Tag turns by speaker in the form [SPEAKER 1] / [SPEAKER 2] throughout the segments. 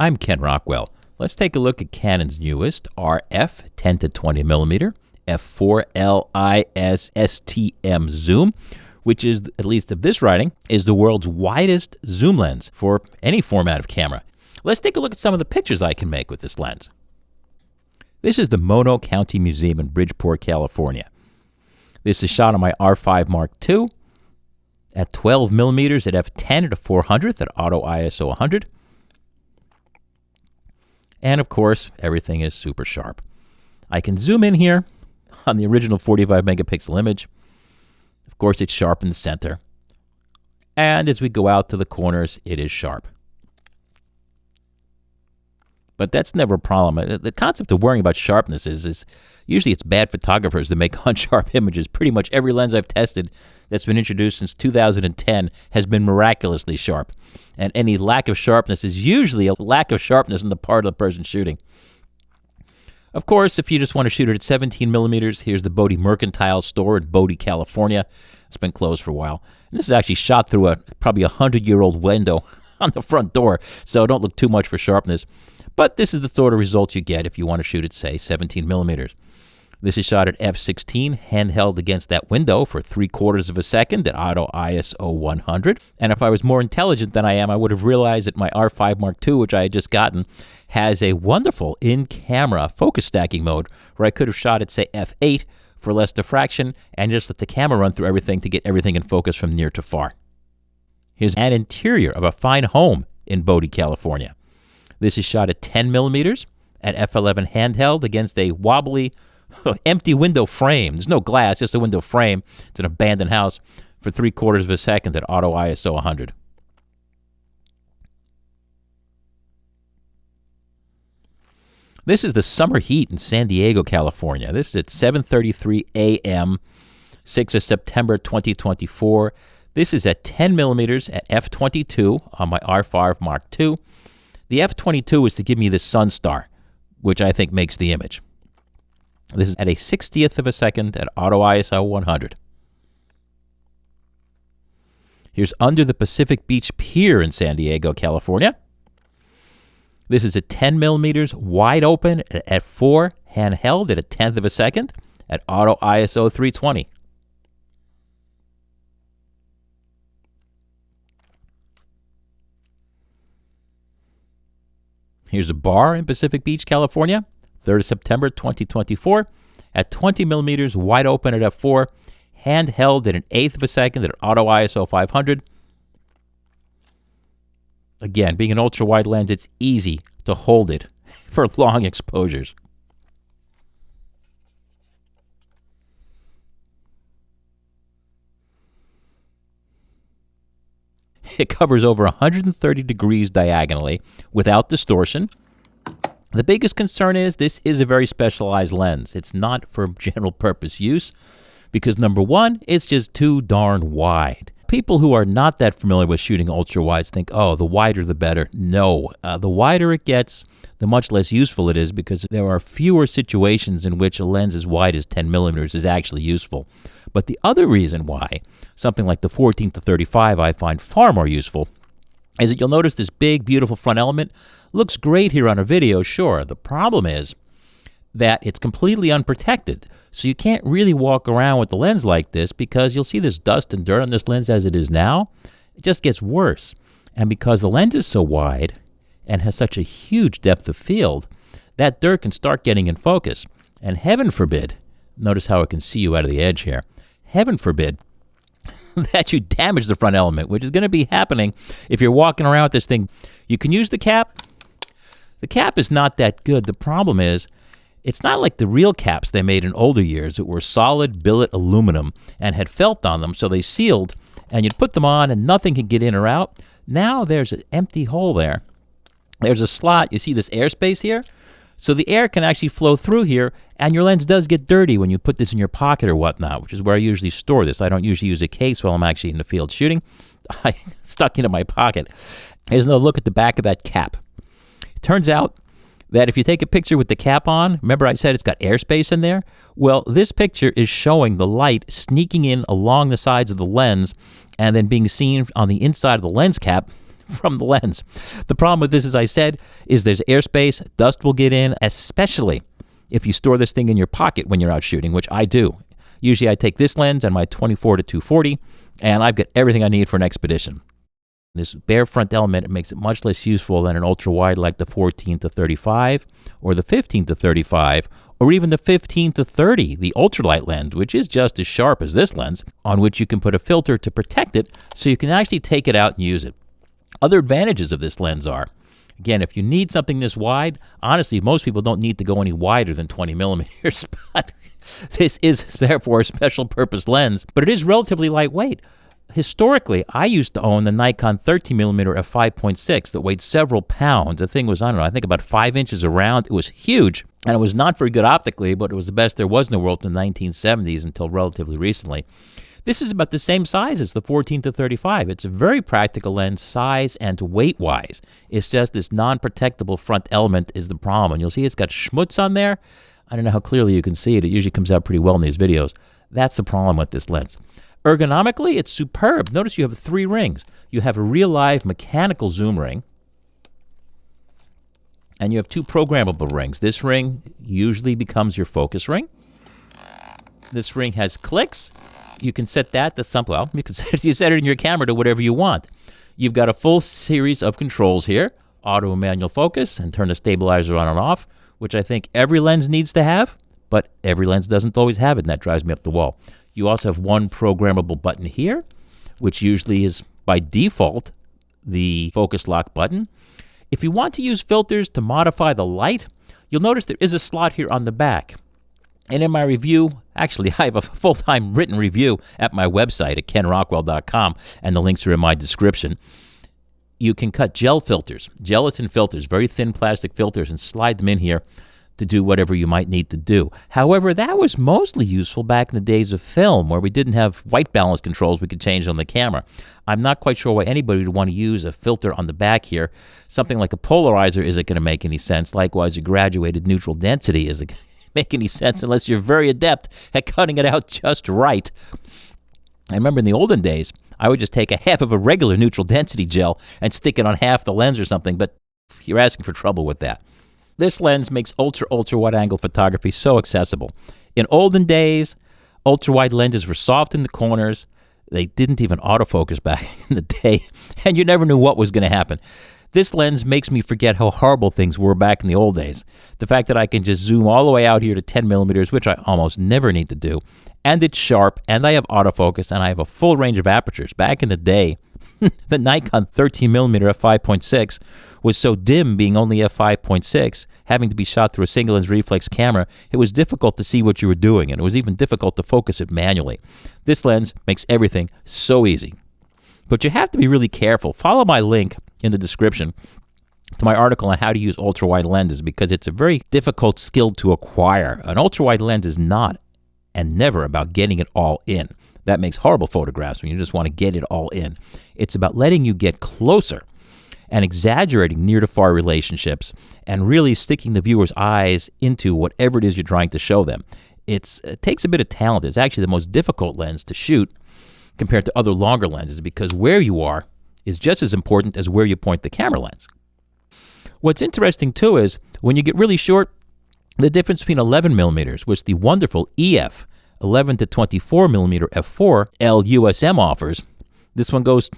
[SPEAKER 1] I'm Ken Rockwell. Let's take a look at Canon's newest RF 10 to 20 millimeter f4LIS STM zoom, which is, at least of this writing, is the world's widest zoom lens for any format of camera. Let's take a look at some of the pictures I can make with this lens. This is the Mono County Museum in Bridgeport, California. This is shot on my R5 Mark II at 12 millimeters at f10 at a 400th at auto ISO 100. And of course, everything is super sharp. I can zoom in here on the original 45 megapixel image. Of course, it's sharp in the center. And as we go out to the corners, it is sharp. But that's never a problem. The concept of worrying about sharpness is usually it's bad photographers that make unsharp images. Pretty much every lens I've tested that's been introduced since 2010 has been miraculously sharp. And any lack of sharpness is usually a lack of sharpness on the part of the person shooting. Of course, if you just want to shoot it at 17 millimeters, here's the Bodie Mercantile store in Bodie, California. It's been closed for a while. And this is actually shot through a probably 100-year-old window on the front door, so don't look too much for sharpness. But this is the sort of result you get if you want to shoot at, say, 17 millimeters. This is shot at f16, handheld against that window for 3/4 of a second at auto ISO 100. And if I was more intelligent than I am, I would have realized that my R5 Mark II, which I had just gotten, has a wonderful in-camera focus stacking mode where I could have shot at, say, f8 for less diffraction and just let the camera run through everything to get everything in focus from near to far. Here's an interior of a fine home in Bodie, California. This is shot at 10 millimeters at f11 handheld against a wobbly, empty window frame. There's no glass, just a window frame. It's an abandoned house for 3/4 of a second at auto ISO 100. This is the summer heat in San Diego, California. This is at 7:33 a.m., 6th of September 2024. This is at 10 millimeters at f22 on my R5 Mark II. The f22 is to give me the sunstar, which I think makes the image. This is at a 60th of a second at auto ISO 100. Here's under the Pacific Beach Pier in San Diego, California. This is at 10 millimeters, wide open at f4, handheld at a 10th of a second at auto ISO 320. Here's a bar in Pacific Beach, California, 3rd of September 2024, at 20 millimeters, wide open at f4, handheld at an 1/8 of a second at auto ISO 500. Again, being an ultra-wide lens, it's easy to hold it for long exposures. It covers over 130 degrees diagonally without distortion. The biggest concern is this is a very specialized lens. It's not for general purpose use because, number one, it's just too darn wide. People who are not that familiar with shooting ultra-wides think, oh, the wider the better. No, the wider it gets, the much less useful it is because there are fewer situations in which a lens as wide as 10 millimeters is actually useful. But the other reason why something like the 14 to 35 I find far more useful is that you'll notice this big, beautiful front element looks great here on a video, sure. The problem is that it's completely unprotected. So you can't really walk around with the lens like this because you'll see this dust and dirt on this lens as it is now. It just gets worse. And because the lens is so wide and has such a huge depth of field, that dirt can start getting in focus. And heaven forbid, notice how it can see you out of the edge here, heaven forbid that you damage the front element, which is going to be happening if you're walking around with this thing. You can use the cap. The cap is not that good. The problem is it's not like the real caps they made in older years that were solid billet aluminum and had felt on them, so they sealed, and you'd put them on and nothing could get in or out. Now there's an empty hole there. There's a slot. You see this airspace here? So the air can actually flow through here, and your lens does get dirty when you put this in your pocket or whatnot, which is where I usually store this. I don't usually use a case while I'm actually in the field shooting. I stuck it in my pocket. Here's another look at the back of that cap. It turns out that if you take a picture with the cap on, remember I said it's got airspace in there? Well, this picture is showing the light sneaking in along the sides of the lens and then being seen on the inside of the lens cap from the lens. The problem with this, as I said, is there's airspace, dust will get in, especially if you store this thing in your pocket when you're out shooting, which I do. Usually I take this lens and my 24 to 240, and I've got everything I need for an expedition. This bare front element, it makes it much less useful than an ultra-wide like the 14 to 35 or the 15 to 35 or even the 15 to 30, the ultralight lens, which is just as sharp as this lens, on which you can put a filter to protect it so you can actually take it out and use it. Other advantages of this lens are, again, if you need something this wide, honestly, most people don't need to go any wider than 20 millimeters, but this is therefore a special purpose lens, but it is relatively lightweight. Historically, I used to own the Nikon 13mm f5.6 that weighed several pounds. The thing was, I don't know, I think about 5 inches around. It was huge, and it was not very good optically, but it was the best there was in the world in the 1970s until relatively recently. This is about the same size as the 14 to 35. It's a very practical lens, size and weight-wise. It's just this non-protectable front element is the problem. And you'll see it's got schmutz on there. I don't know how clearly you can see it. It usually comes out pretty well in these videos. That's the problem with this lens. Ergonomically, it's superb. Notice you have 3 rings. You have a real live mechanical zoom ring, and you have 2 programmable rings. This ring usually becomes your focus ring. This ring has clicks. You can set that to some, well, you set it in your camera to whatever you want. You've got a full series of controls here, auto and manual focus, and turn the stabilizer on and off, which I think every lens needs to have, but every lens doesn't always have it, and that drives me up the wall. You also have 1 programmable button here, which usually is, by default, the focus lock button. If you want to use filters to modify the light, you'll notice there is a slot here on the back. And in my review, actually, I have a full-time written review at my website at kenrockwell.com, and the links are in my description. You can cut gel filters, gelatin filters, very thin plastic filters, and slide them in here to do whatever you might need to do. However, that was mostly useful back in the days of film, where we didn't have white balance controls we could change on the camera. I'm not quite sure why anybody would want to use a filter on the back here. Something like a polarizer isn't going to make any sense. Likewise, a graduated neutral density isn't going to make any sense unless you're very adept at cutting it out just right. I remember in the olden days, I would just take a half of a regular neutral density gel and stick it on half the lens or something, but you're asking for trouble with that. This lens makes ultra wide angle photography so accessible. In olden days, ultra wide lenses were soft in the corners. They didn't even autofocus back in the day, and you never knew what was going to happen. This lens makes me forget how horrible things were back in the old days. The fact that I can just zoom all the way out here to 10 millimeters, which I almost never need to do, and it's sharp, and I have autofocus, and I have a full range of apertures. Back in the day, the Nikon 13mm f5.6 was so dim, being only f5.6, having to be shot through a single lens reflex camera, it was difficult to see what you were doing, and it was even difficult to focus it manually. This lens makes everything so easy. But you have to be really careful. Follow my link in the description to my article on how to use ultra-wide lenses, because it's a very difficult skill to acquire. An ultra-wide lens is not and never about getting it all in. That makes horrible photographs when you just want to get it all in. It's about letting you get closer and exaggerating near to far relationships and really sticking the viewer's eyes into whatever it is you're trying to show them. It takes a bit of talent. It's actually the most difficult lens to shoot compared to other longer lenses, because where you are is just as important as where you point the camera lens. What's interesting too is when you get really short, the difference between 11 millimeters, which the wonderful EF 11 to 24 millimeter f4 LUSM offers, this one goes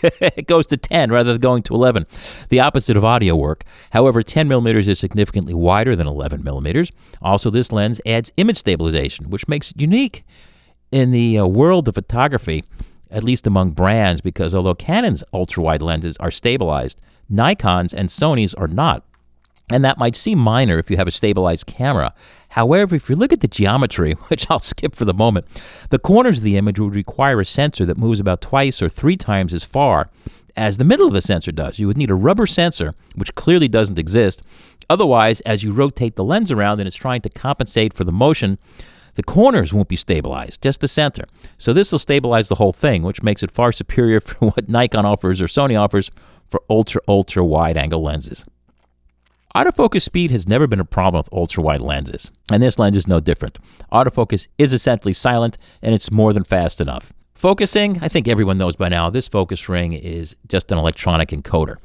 [SPEAKER 1] it goes to 10 rather than going to 11, the opposite of audio work. However, 10 millimeters is significantly wider than 11 millimeters. Also, this lens adds image stabilization, which makes it unique in the world of photography, at least among brands, because although Canon's ultra-wide lenses are stabilized, Nikon's and Sony's are not. And that might seem minor if you have a stabilized camera. However, if you look at the geometry, which I'll skip for the moment, the corners of the image would require a sensor that moves about twice or 3 times as far as the middle of the sensor does. You would need a rubber sensor, which clearly doesn't exist. Otherwise, as you rotate the lens around and it's trying to compensate for the motion, the corners won't be stabilized, just the center. So this will stabilize the whole thing, which makes it far superior for what Nikon offers or Sony offers for ultra wide angle lenses. Autofocus speed has never been a problem with ultra-wide lenses, and this lens is no different. Autofocus is essentially silent, and it's more than fast enough. Focusing, I think everyone knows by now, this focus ring is just an electronic encoder.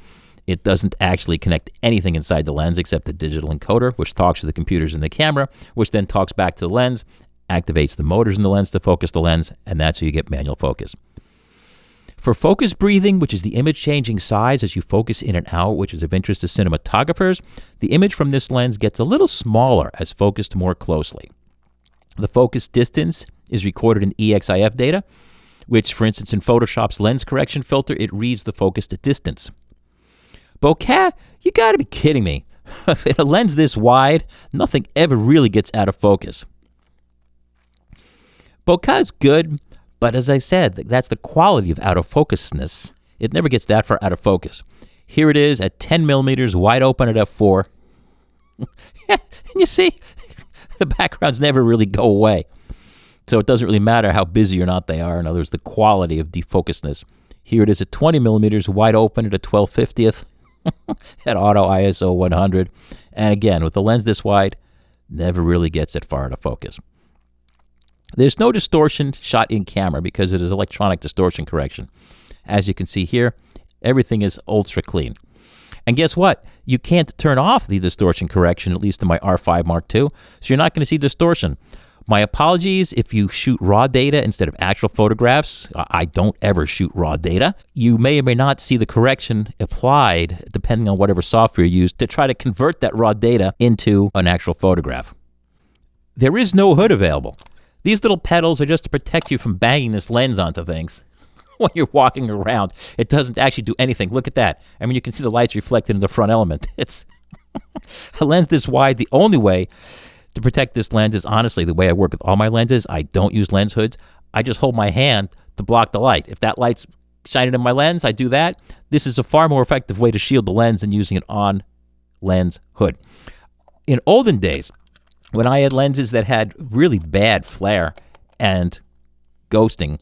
[SPEAKER 1] It doesn't actually connect anything inside the lens except the digital encoder, which talks to the computers in the camera, which then talks back to the lens, activates the motors in the lens to focus the lens, and that's how you get manual focus. For focus breathing, which is the image changing size as you focus in and out, which is of interest to cinematographers, the image from this lens gets a little smaller as focused more closely. The focus distance is recorded in EXIF data, which, for instance, in Photoshop's lens correction filter, it reads the focus to distance. Bokeh? You gotta be kidding me. In a lens this wide, nothing ever really gets out of focus. Bokeh is good, but as I said, that's the quality of out of focusness. It never gets that far out of focus. Here it is at 10 millimeters, wide open at f4. And you see, the backgrounds never really go away. So it doesn't really matter how busy or not they are. In other words, the quality of defocusedness. Here it is at 20 millimeters, wide open at a 12/50th at auto ISO 100. And again, with the lens this wide, never really gets it far out of focus. There's no distortion shot in camera because it is electronic distortion correction. As you can see here, everything is ultra clean. And guess what? You can't turn off the distortion correction, at least in my R5 Mark II, so you're not going to see distortion. My apologies if you shoot raw data instead of actual photographs. I don't ever shoot raw data. You may or may not see the correction applied depending on whatever software you use to try to convert that raw data into an actual photograph. There is no hood available. These little pedals are just to protect you from banging this lens onto things when you're walking around. It doesn't actually do anything. Look at that. I mean, you can see the lights reflected in the front element. It's a lens this wide. The only way to protect this lens is honestly the way I work with all my lenses. I don't use lens hoods. I just hold my hand to block the light. If that light's shining in my lens, I do that. This is a far more effective way to shield the lens than using an on-lens hood. In olden days, when I had lenses that had really bad flare and ghosting,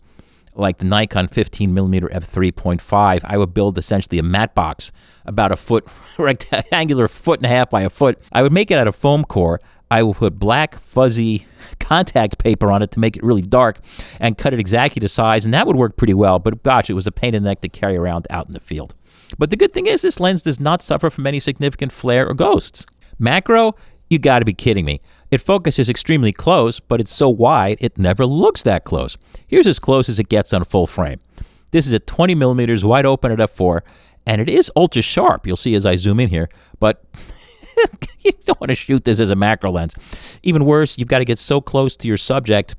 [SPEAKER 1] like the Nikon 15mm f3.5, I would build essentially a matte box about a foot, rectangular 1.5 feet by a foot. I would make it out of foam core. I would put black, fuzzy contact paper on it to make it really dark and cut it exactly to size, and that would work pretty well, but gosh, it was a pain in the neck to carry around out in the field. But the good thing is this lens does not suffer from any significant flare or ghosts. Macro? You gotta be kidding me. It focuses extremely close, but it's so wide, it never looks that close. Here's as close as it gets on full frame. This is at 20 millimeters, wide open at f4, and it is ultra sharp. You'll see as I zoom in here, but you don't want to shoot this as a macro lens. Even worse, you've got to get so close to your subject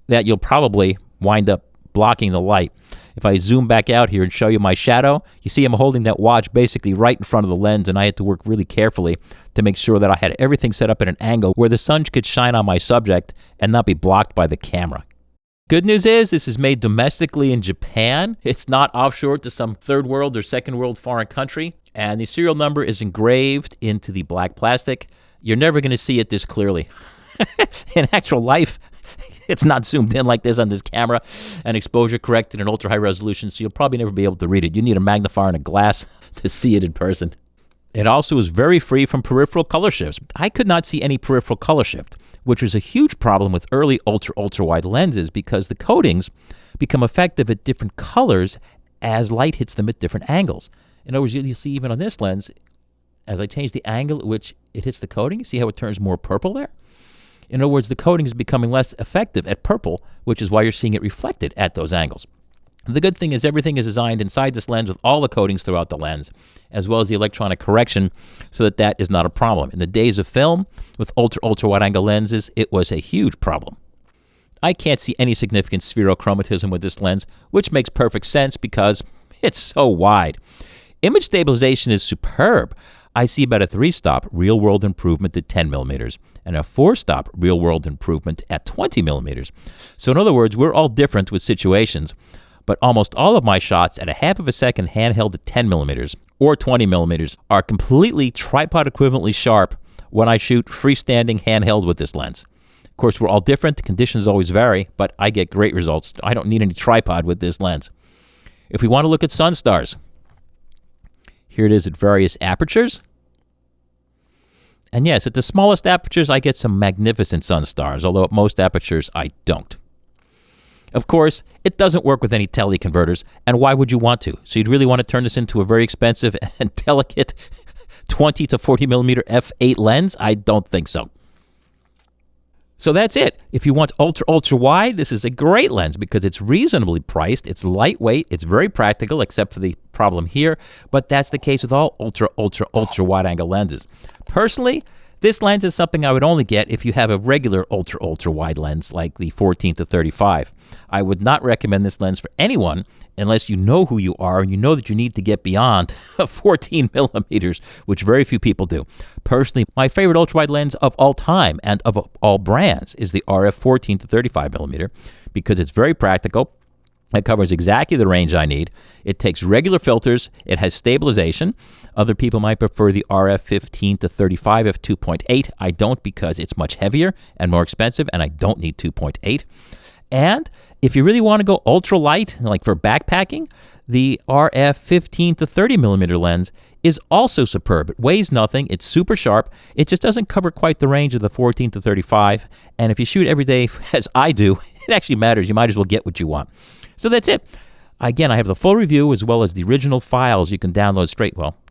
[SPEAKER 1] that you'll probably wind up blocking the light. If I zoom back out here and show you my shadow, you see I'm holding that watch basically right in front of the lens, and I had to work really carefully to make sure that I had everything set up at an angle where the sun could shine on my subject and not be blocked by the camera. Good news is this is made domestically in Japan. It's not offshore to some third world or second world foreign country. And the serial number is engraved into the black plastic. You're never going to see it this clearly. In actual life, it's not zoomed in like this on this camera and exposure corrected in ultra high resolution, so you'll probably never be able to read it. You need a magnifier and a glass to see it in person. It also is very free from peripheral color shifts. I could not see any peripheral color shift, which was a huge problem with early ultra wide lenses because the coatings become effective at different colors as light hits them at different angles. In other words, you'll see even on this lens, as I change the angle at which it hits the coating, you see how it turns more purple there? In other words, the coating is becoming less effective at purple, which is why you're seeing it reflected at those angles. The good thing is everything is designed inside this lens with all the coatings throughout the lens, as well as the electronic correction, so that that is not a problem. In the days of film, with ultra wide angle lenses, it was a huge problem. I can't see any significant spherochromatism with this lens, which makes perfect sense because it's so wide. Image stabilization is superb. I see about a 3-stop real-world improvement at 10 millimeters and a 4-stop real-world improvement at 20 millimeters. So in other words, we're all different with situations, but almost all of my shots at a half of a second handheld at 10 millimeters or 20 millimeters are completely tripod equivalently sharp when I shoot freestanding handheld with this lens. Of course, we're all different. Conditions always vary, but I get great results. I don't need any tripod with this lens. If we want to look at sunstars, here it is at various apertures. And yes, at the smallest apertures, I get some magnificent sunstars, although at most apertures, I don't. Of course, it doesn't work with any teleconverters, and why would you want to? So you'd really want to turn this into a very expensive and delicate 20 to 40 millimeter f8 lens? I don't think so. So that's it. If you want ultra wide, this is a great lens because it's reasonably priced. It's lightweight. It's very practical, except for the problem here. But that's the case with all ultra wide angle lenses. Personally, this lens is something I would only get if you have a regular ultra wide lens like the 14 to 35. I would not recommend this lens for anyone unless you know who you are and you know that you need to get beyond 14 millimeters, which very few people do. Personally, my favorite ultra wide lens of all time and of all brands is the RF 14 to 35 millimeter because it's very practical. It covers exactly the range I need. It takes regular filters. It has stabilization. Other people might prefer the RF 15 to 35 f 2.8. I don't because it's much heavier and more expensive, and I don't need 2.8. And if you really want to go ultra light, like for backpacking, the RF 15 to 30 millimeter lens is also superb. It weighs nothing. It's super sharp. It just doesn't cover quite the range of the 14 to 35. And if you shoot every day, as I do, it actually matters. You might as well get what you want. So that's it. Again, I have the full review as well as the original files you can download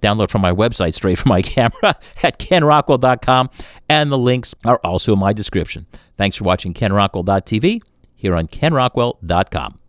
[SPEAKER 1] download from my website straight from my camera at kenrockwell.com, and the links are also in my description. Thanks for watching kenrockwell.tv here on kenrockwell.com.